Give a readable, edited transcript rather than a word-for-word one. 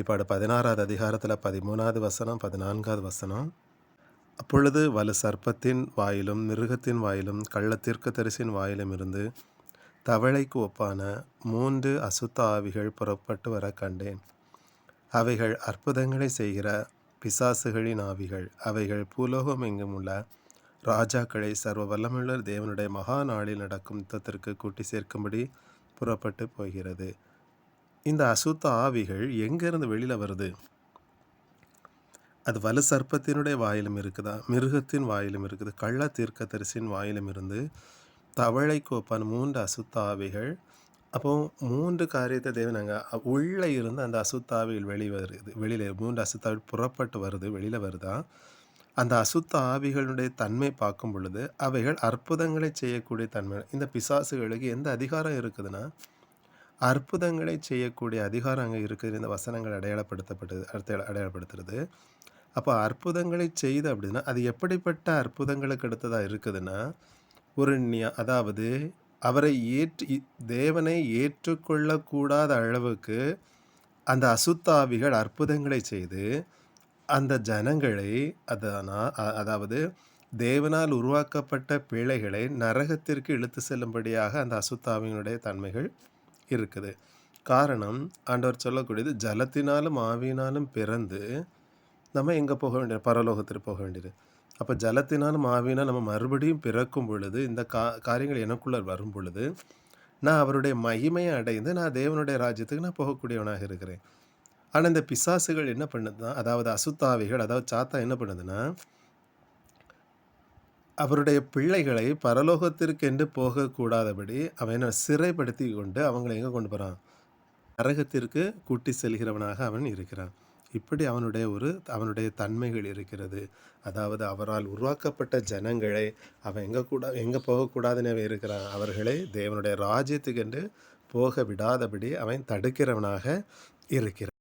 வெளிப்பாடு 16வது அதிகாரத்தில் 13வது வசனம் 14வது வசனம். அப்பொழுது வலு சர்ப்பத்தின் வாயிலும் மிருகத்தின் வாயிலும் கள்ள தீர்க்கதரிசியின் வாயிலும் இருந்து தவளைக்கு ஒப்பான 3 அசுத்த ஆவிகள் புறப்பட்டு வர கண்டேன். அவைகள் அற்புதங்களை செய்கிற பிசாசுகளின் ஆவிகள். அவைகள் பூலோகம் எங்கும் உள்ள ராஜாக்களை சர்வ வல்லமையுள்ள தேவனுடைய மகா நாளில் நடக்கும் யுத்தத்திற்கு கூட்டி சேர்க்கும்படி புறப்பட்டு போகிறது. இந்த அசுத்த ஆவிகள் எங்கேருந்து வெளியில் வருது? அது வலு சர்ப்பத்தினுடைய வாயிலும் இருக்குதா, மிருகத்தின் வாயிலும் இருக்குது, கள்ள தீர்க்கதரிசியின் வாயிலும் இருந்து தவளைக்கு ஒப்பான 3 அசுத்த ஆவிகள். அப்போ 3 காரியத்தை தேவன் அங்கே உள்ளே இருந்து அந்த அசுத்த ஆவிகள் வெளியில் 3 அசுத்த ஆவிகள் புறப்பட்டு வருது, வெளியில் வருதா. அந்த அசுத்த ஆவிகளுடைய தன்மை பார்க்கும் பொழுது அவைகள் அற்புதங்களை செய்யக்கூடிய தன்மை. இந்த பிசாசுகளுக்கு எந்த அதிகாரம் இருக்குதுன்னா, அற்புதங்களை செய்யக்கூடிய அதிகாரம் அங்கே இருக்குது. இந்த வசனங்கள் அடையாளப்படுத்துறது. அப்போ அற்புதங்களை செய்து அப்படின்னா அது எப்படிப்பட்ட அற்புதங்களுக்கு அடுத்ததாக இருக்குதுன்னா, ஒரு அதாவது அவரை தேவனை ஏற்றுக்கொள்ளக்கூடாத அளவுக்கு அந்த அசுத்தாவிகள் அற்புதங்களை செய்து அந்த ஜனங்களை அதாவது தேவனால் உருவாக்கப்பட்ட பிள்ளைகளை நரகத்திற்கு இழுத்து செல்லும்படியாக அந்த அசுத்தாவினுடைய தன்மைகள் இருக்குது. காரணம், ஆண்டவர் சொல்லக்கூடியது, ஜலத்தினாலும் ஆவியினாலும் பிறந்து நம்ம எங்கே போக வேண்டியது? பரலோகத்திற்கு போக வேண்டியது. அப்போ ஜலத்தினாலும் ஆவியினால் நம்ம மறுபடியும் பிறக்கும் பொழுது இந்த காரியங்கள் எனக்குள்ளே வரும் பொழுது நான் அவருடைய மகிமையை அடைந்து நான் தேவனுடைய ராஜ்யத்துக்கு நான் போகக்கூடியவனாக இருக்கிறேன். ஆனால் இந்த பிசாசுகள் என்ன பண்ணுதுன்னா, அதாவது அசுத்தாவிகள், அதாவது சாத்தா என்ன பண்ணுதுன்னா, அவருடைய பிள்ளைகளை பரலோகத்திற்கு என்று போகக்கூடாதபடி அவனை சிறைப்படுத்தி கொண்டு அவங்களை எங்கே கொண்டு போகிறான்? நரகத்திற்கு கூட்டி செல்கிறவனாக அவன் இருக்கிறான். இப்படி அவனுடைய தன்மைகள் இருக்கிறது. அதாவது அவரால் உருவாக்கப்பட்ட ஜனங்களை அவன் எங்கே போகக்கூடாதுன்னு அவன் இருக்கிறான். அவர்களை தேவனுடைய ராஜ்யத்துக்கு என்று போக விடாதபடி அவன் தடுக்கிறவனாக இருக்கிறான்.